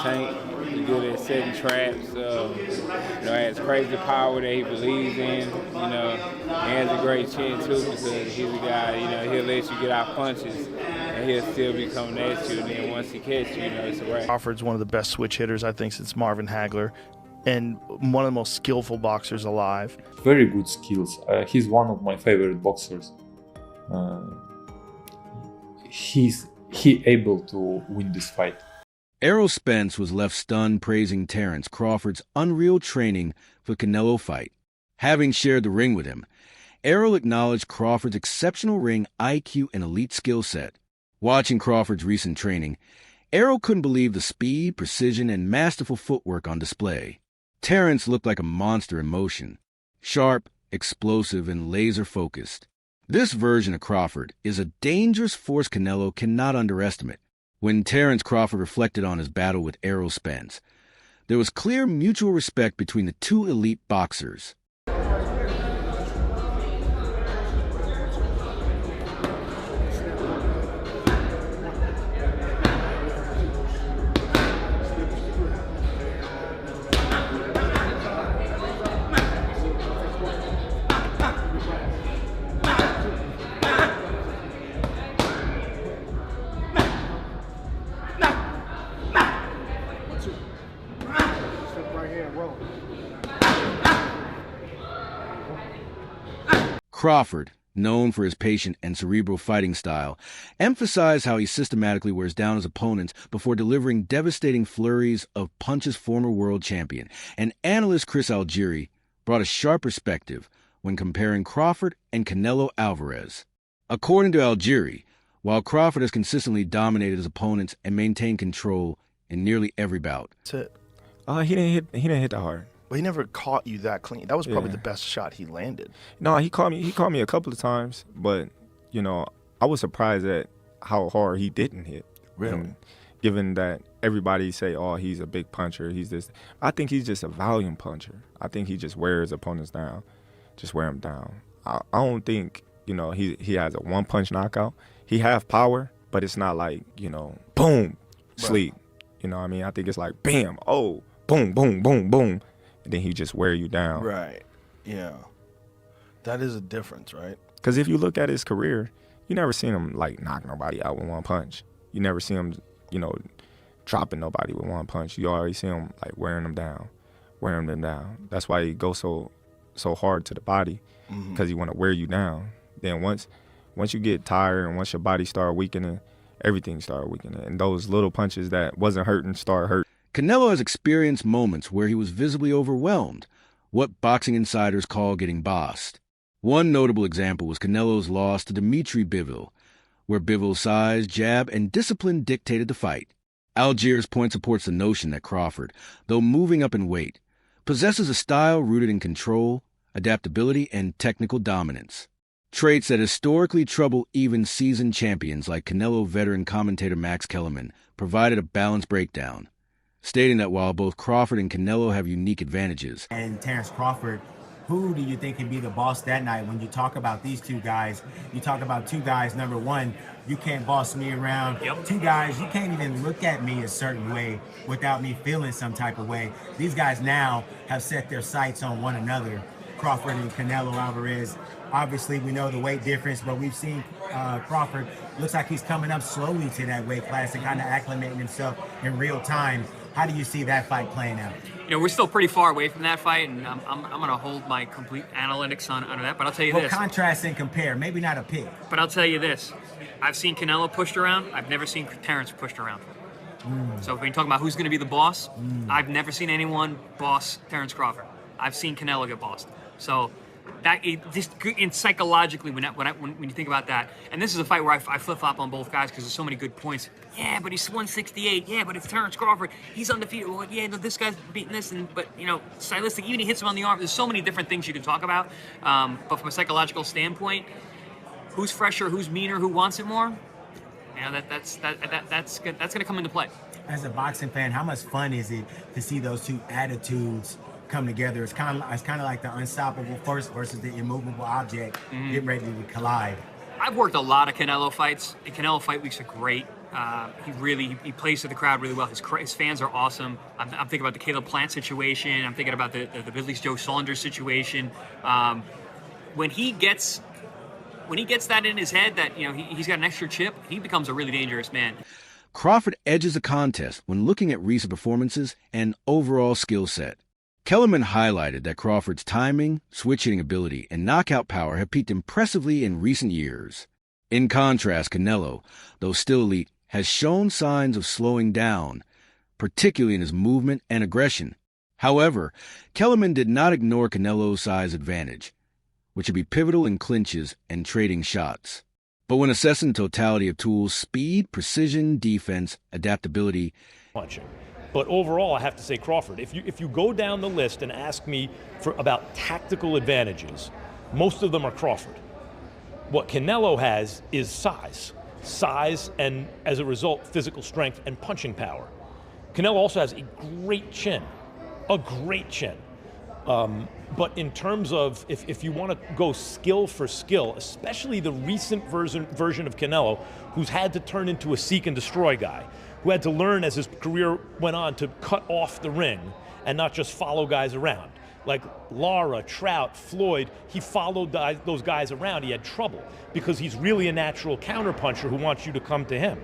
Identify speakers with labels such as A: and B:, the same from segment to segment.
A: tank. He's good at setting traps. Has crazy power that he believes in. He has a great chin too because he's a guy. He'll let you get out punches, and he'll still be coming at you. And then once he catches you, it's a wrap.
B: Crawford's one of the best switch hitters, I think, since Marvin Hagler, and one of the most skillful boxers alive.
C: Very good skills. He's one of my favorite boxers. He able to win this fight.
D: Errol Spence was left stunned praising Terence Crawford's unreal training for the Canelo fight. Having shared the ring with him, Errol acknowledged Crawford's exceptional ring IQ and elite skill set. Watching Crawford's recent training, Errol couldn't believe the speed, precision, and masterful footwork on display. Terence looked like a monster in motion, sharp, explosive, and laser-focused. This version of Crawford is a dangerous force Canelo cannot underestimate. When Terence Crawford reflected on his battle with Errol Spence, there was clear mutual respect between the two elite boxers. Crawford, known for his patient and cerebral fighting style, emphasized how he systematically wears down his opponents before delivering devastating flurries of punches. Former world champion and analyst Chris Algieri brought a sharp perspective when comparing Crawford and Canelo Alvarez. According to Algieri, while Crawford has consistently dominated his opponents and maintained control in nearly every bout.
B: That's it.
E: He didn't hit that hard.
B: Well, he never caught you that clean. That was probably the best shot he landed.
E: No, he caught me a couple of times, but I was surprised at how hard he didn't hit.
B: Really?
E: And given that everybody say, "Oh, he's a big puncher," he's this. I think he's just a volume puncher. I think he just wears opponents down, just wear them down. I don't think he has a one punch knockout. He have power, but it's not like boom, sleep. What I mean? I think it's like bam, oh, boom, boom, boom, boom. And then he just wear you down.
B: Right. Yeah. That is a difference, right?
E: Because if you look at his career, you never seen him like knock nobody out with one punch. You never see him, dropping nobody with one punch. You always see him like wearing them down. That's why he goes so hard to the body, because he want to wear you down. Then once you get tired and once your body start weakening, everything start weakening. And those little punches that wasn't hurting start hurting.
D: Canelo has experienced moments where he was visibly overwhelmed, what boxing insiders call getting bossed. One notable example was Canelo's loss to Dimitri Bivol, where Bivol's size, jab, and discipline dictated the fight. Algieri's point supports the notion that Crawford, though moving up in weight, possesses a style rooted in control, adaptability, and technical dominance. Traits that historically trouble even seasoned champions like Canelo veteran commentator Max Kellerman provided a balanced breakdown, stating that while both Crawford and Canelo have unique advantages.
F: And Terence Crawford, who do you think can be the boss that night? When you talk about these two guys, you talk about two guys, number one, you can't boss me around. Yep. Two guys, you can't even look at me a certain way without me feeling some type of way. These guys now have set their sights on one another, Crawford and Canelo Alvarez. Obviously, we know the weight difference, but we've seen Crawford, looks like he's coming up slowly to that weight class and kind of acclimating himself in real time. How do you see that fight playing out?
G: We're still pretty far away from that fight, and I'm going to hold my complete analytics on that. But I'll tell you this.
F: Contrast and compare. Maybe not a pick.
G: But I'll tell you this. I've seen Canelo pushed around. I've never seen Terence pushed around. So when you talk about who's going to be the boss, I've never seen anyone boss Terence Crawford. I've seen Canelo get bossed. So that just psychologically when you think about that, and this is a fight where I flip-flop on both guys because there's so many good points. Yeah, but he's 168. Yeah, but it's Terence Crawford. He's undefeated. Well, yeah, no, this guy's beating this, but stylistic. Even he hits him on the arm. There's so many different things you can talk about. But from a psychological standpoint, who's fresher, who's meaner, who wants it more? That's going to come into play.
F: As a boxing fan, how much fun is it to see those two attitudes come together? It's kind of like the unstoppable force versus the immovable object getting ready to collide.
G: I've worked a lot of Canelo fights, and Canelo fight weeks are great. He plays to the crowd really well. His fans are awesome. I'm thinking about the Caleb Plant situation. I'm thinking about the Billy's Joe Saunders situation. When he gets that in his head that he's got an extra chip, he becomes a really dangerous man.
D: Crawford edges the contest when looking at recent performances and overall skill set. Kellerman highlighted that Crawford's timing, switch-hitting ability, and knockout power have peaked impressively in recent years. In contrast, Canelo, though still elite, has shown signs of slowing down, particularly in his movement and aggression. However, Kellerman did not ignore Canelo's size advantage, which would be pivotal in clinches and trading shots. But when assessing the totality of tools, speed, precision, defense, adaptability,
H: punching. But overall, I have to say Crawford. If you go down the list and ask me about tactical advantages, most of them are Crawford. What Canelo has is size, and as a result, physical strength and punching power. Canelo also has a great chin. But in terms of, if you want to go skill for skill, especially the recent version of Canelo, who's had to turn into a seek and destroy guy, who had to learn as his career went on to cut off the ring and not just follow guys around. Like Lara, Trout, Floyd, he followed those guys around. He had trouble because he's really a natural counterpuncher who wants you to come to him.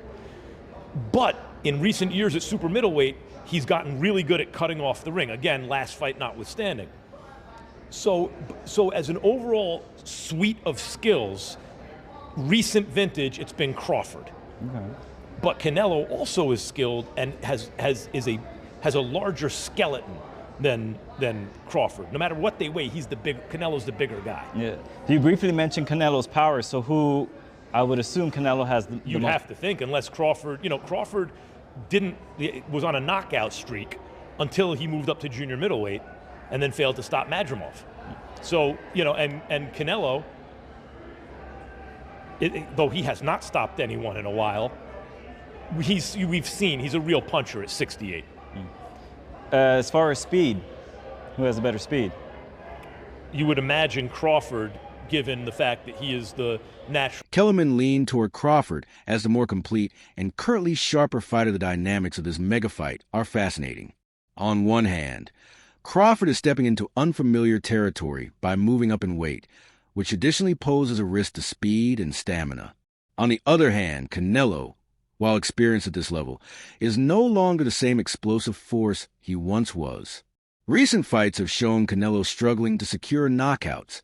H: But in recent years at super middleweight, he's gotten really good at cutting off the ring. Again, last fight notwithstanding. So as an overall suite of skills, recent vintage, it's been Crawford. Okay. But Canelo also is skilled and has a larger skeleton than Crawford. No matter what they weigh, Canelo's the bigger guy.
I: Yeah. You briefly mentioned Canelo's power, so who I would assume Canelo has the
H: You'd have to think, unless Crawford, Crawford was on a knockout streak until he moved up to junior middleweight and then failed to stop Madrimov. So, and Canelo, though he has not stopped anyone in a while, we've seen he's a real puncher at 68.
I: As far as speed, who has a better speed?
H: You would imagine Crawford, given the fact that he is the natural.
D: Kellerman leaned toward Crawford as the more complete and currently sharper fighter. The dynamics of this mega fight are fascinating. On one hand, Crawford is stepping into unfamiliar territory by moving up in weight, which traditionally poses a risk to speed and stamina. On the other hand, Canelo, while experienced at this level, is no longer the same explosive force he once was. Recent fights have shown Canelo struggling to secure knockouts,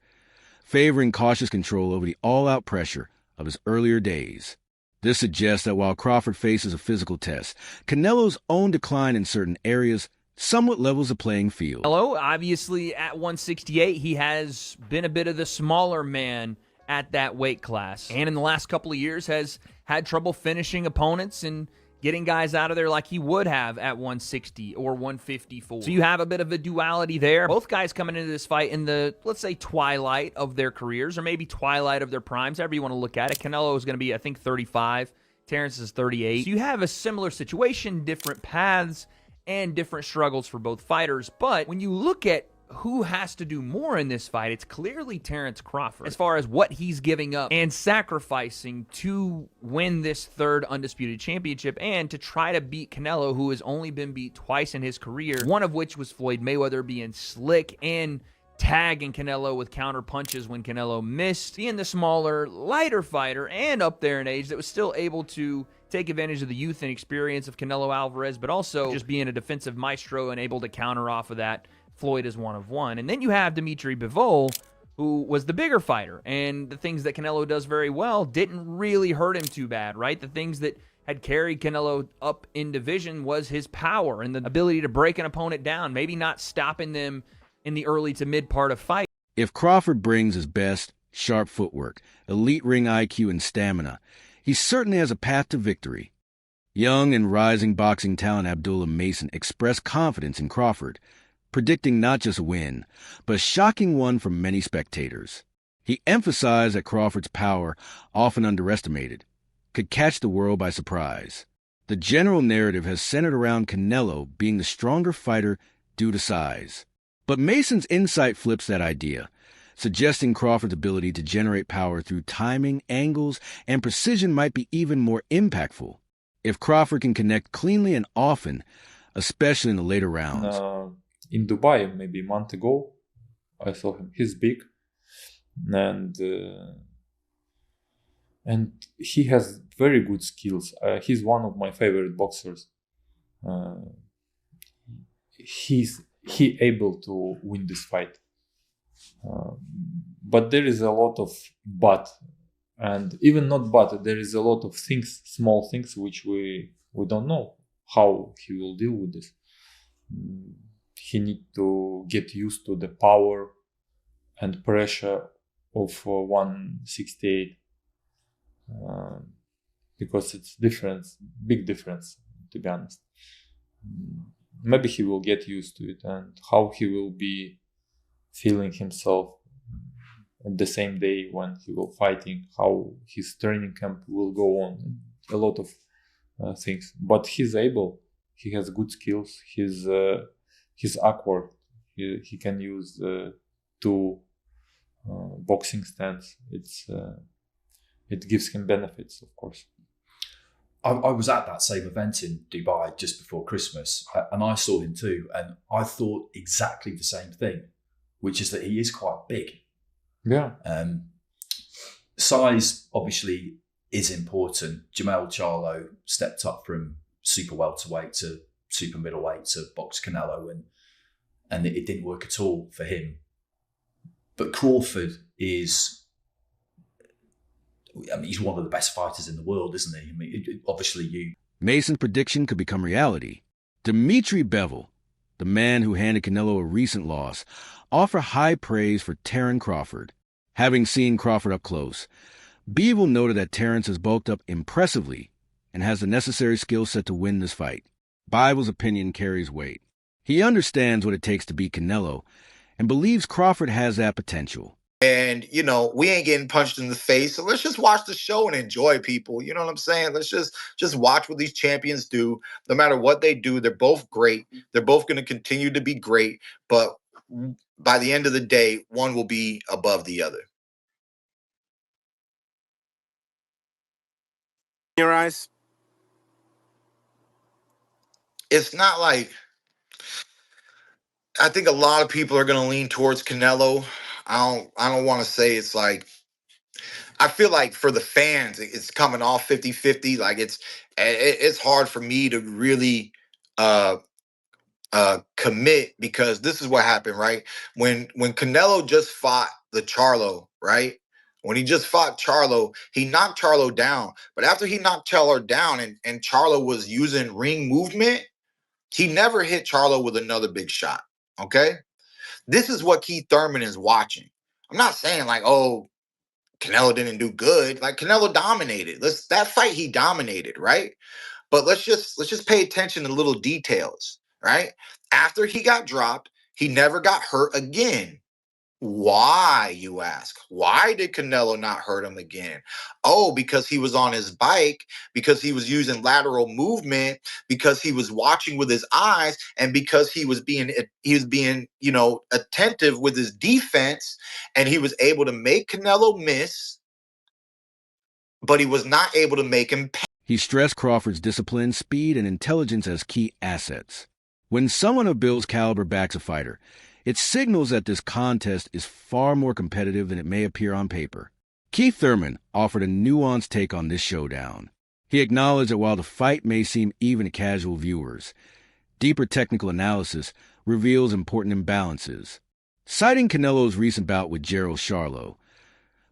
D: favoring cautious control over the all-out pressure of his earlier days. This suggests that while Crawford faces a physical test, Canelo's own decline in certain areas somewhat levels the playing field.
J: Canelo, obviously at 168, he has been a bit of the smaller man at that weight class, and in the last couple of years has had trouble finishing opponents and getting guys out of there like he would have at 160 or 154. So you have a bit of a duality there. Both guys coming into this fight in the, let's say, twilight of their careers, or maybe twilight of their primes, however you want to look at it. Canelo is going to be, I think, 35. Terence is 38. So you have a similar situation, different paths, and different struggles for both fighters. But when you look at who has to do more in this fight, it's clearly Terence Crawford, as far as what he's giving up and sacrificing to win this third undisputed championship and to try to beat Canelo, who has only been beat twice in his career, one of which was Floyd Mayweather being slick and tagging Canelo with counter punches when Canelo missed, being the smaller, lighter fighter and up there in age that was still able to take advantage of the youth and experience of Canelo Alvarez, but also just being a defensive maestro and able to counter off of that. Floyd is one of one. And then you have Dimitri Bivol, who was the bigger fighter, and the things that Canelo does very well didn't really hurt him too bad, right? The things that had carried Canelo up in division was his power and the ability to break an opponent down, maybe not stopping them in the early to mid part of fight.
D: If Crawford brings his best, sharp footwork, elite ring IQ, and stamina, he certainly has a path to victory. Young and rising boxing talent Abdullah Mason expressed confidence in Crawford, predicting not just a win, but a shocking one for many spectators. He emphasized that Crawford's power, often underestimated, could catch the world by surprise. The general narrative has centered around Canelo being the stronger fighter due to size. But Mason's insight flips that idea, suggesting Crawford's ability to generate power through timing, angles, and precision might be even more impactful. If Crawford can connect cleanly and often, especially in the later rounds.
C: In Dubai, maybe a month ago, I saw him. He's big, and he has very good skills. He's one of my favorite boxers. He able to win this fight, but there is a lot of but, and even not but. There is a lot of things, small things, which we don't know how he will deal with this. He need to get used to the power and pressure of 168. Because it's big difference, to be honest. Maybe he will get used to it, and how he will be feeling himself at the same day when he will fighting, how his training camp will go on, a lot of things. But he's able. He has good skills. He's awkward. He can use two boxing stance. It gives him benefits, of course.
K: I was at that same event in Dubai just before Christmas, and I saw him too, and I thought exactly the same thing, which is that he is quite big.
C: Yeah.
K: Size obviously is important. Jamel Charlo stepped up from super welterweight to super middleweight to box Canelo, and it didn't work at all for him. But Crawford is... I mean, he's one of the best fighters in the world, isn't he? I mean, obviously
D: Mason's prediction could become reality. Dimitri Bivol, the man who handed Canelo a recent loss, offered high praise for Terence Crawford. Having seen Crawford up close, Bivol noted that Terence has bulked up impressively and has the necessary skill set to win this fight. Bivol's opinion carries weight. He understands what it takes to beat Canelo and believes Crawford has that potential.
L: And, we ain't getting punched in the face. So let's just watch the show and enjoy, people. You know what I'm saying? Let's just watch what these champions do. No matter what they do, they're both great. They're both going to continue to be great. But by the end of the day, one will be above the other.
M: Your eyes?
L: It's not like... I think a lot of people are going to lean towards Canelo. I don't want to say it's like... I feel like for the fans, it's coming off 50-50. Like it's hard for me to really commit, because this is what happened, right? When Canelo just fought the Charlo, right? When he just fought Charlo, he knocked Charlo down. But after he knocked Charlo down and Charlo was using ring movement, he never hit Charlo with another big shot. Okay? This is what Keith Thurman is watching. I'm not saying like, oh, Canelo didn't do good. Like, Canelo dominated. That fight he dominated, right? But let's just pay attention to little details, right? After he got dropped, he never got hurt again. Why, you ask? Why did Canelo not hurt him again? Oh, because he was on his bike, because he was using lateral movement, because he was watching with his eyes, and because he was being attentive with his defense, and he was able to make Canelo miss, but he was not able to make him pay.
D: He stressed Crawford's discipline, speed, and intelligence as key assets. When someone of Bill's caliber backs a fighter, it signals that this contest is far more competitive than it may appear on paper. Keith Thurman offered a nuanced take on this showdown. He acknowledged that while the fight may seem even to casual viewers, deeper technical analysis reveals important imbalances. Citing Canelo's recent bout with Errol Spence,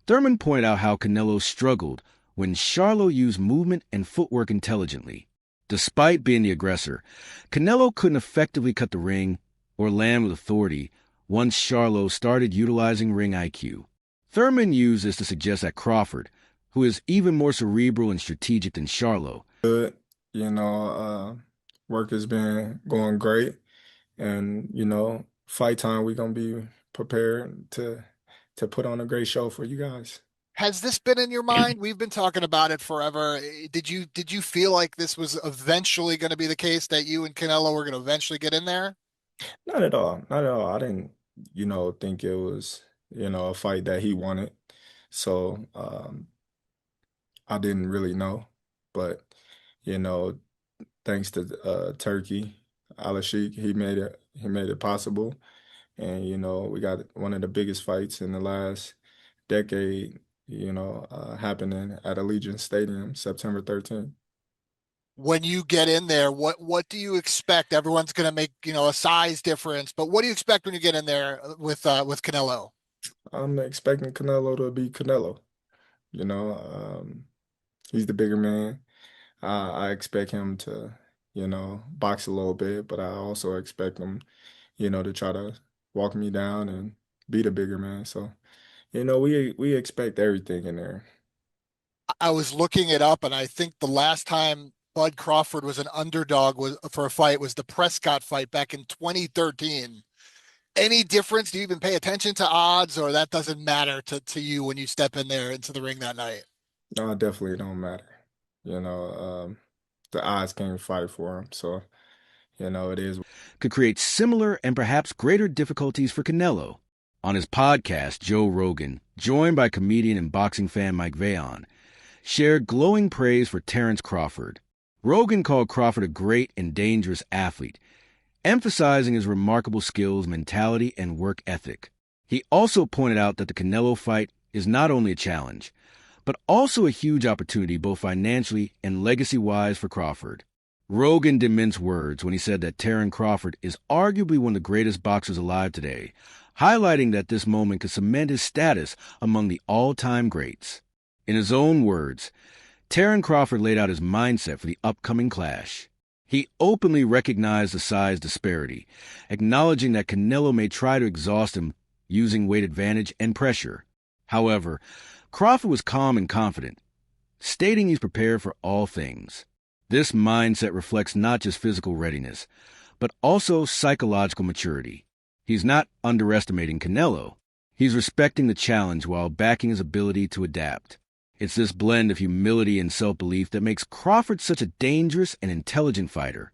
D: Thurman pointed out how Canelo struggled when Charlo used movement and footwork intelligently. Despite being the aggressor, Canelo couldn't effectively cut the ring or land with authority once Charlo started utilizing ring IQ. Thurman used this to suggest that Crawford, who is even more cerebral and strategic than Charlo,
E: Good, work has been going great, and fight time we're gonna be prepared to put on a great show for you guys.
M: Has this been in your mind? We've been talking about it forever. Did you feel like this was eventually going to be the case, that you and Canelo were going to eventually get in there?
E: Not at all. Not at all. I didn't, think it was, a fight that he wanted. So I didn't really know. But, you know, thanks to Turkey, Alashik, he made it possible. And, you know, we got one of the biggest fights in the last decade, you know, happening at Allegiant Stadium, September 13th.
M: When you get in there, what do you expect? Everyone's going to make, a size difference, but what do you expect when you get in there with Canelo?
E: I'm expecting Canelo to be Canelo. You know, he's the bigger man. I expect him to, box a little bit, but I also expect him, to try to walk me down and be the bigger man. So, we expect everything in there.
M: I was looking it up, and I think the last time Bud Crawford was an underdog for a fight was the Prescott fight back in 2013. Any difference? Do you even pay attention to odds, or that doesn't matter to you when you step in there into the ring that night?
E: No, it definitely don't matter. The odds can't fight for him. So, it is.
D: Could create similar and perhaps greater difficulties for Canelo. On his podcast, Joe Rogan, joined by comedian and boxing fan Mike Vaon, shared glowing praise for Terence Crawford. Rogan called Crawford a great and dangerous athlete, emphasizing his remarkable skills, mentality, and work ethic. He also pointed out that the Canelo fight is not only a challenge, but also a huge opportunity both financially and legacy-wise for Crawford. Rogan didn't mince words when he said that Terence Crawford is arguably one of the greatest boxers alive today, highlighting that this moment could cement his status among the all-time greats. In his own words, Terence Crawford laid out his mindset for the upcoming clash. He openly recognized the size disparity, acknowledging that Canelo may try to exhaust him using weight advantage and pressure. However, Crawford was calm and confident, stating he's prepared for all things. This mindset reflects not just physical readiness, but also psychological maturity. He's not underestimating Canelo. He's respecting the challenge while backing his ability to adapt. It's this blend of humility and self-belief that makes Crawford such a dangerous and intelligent fighter.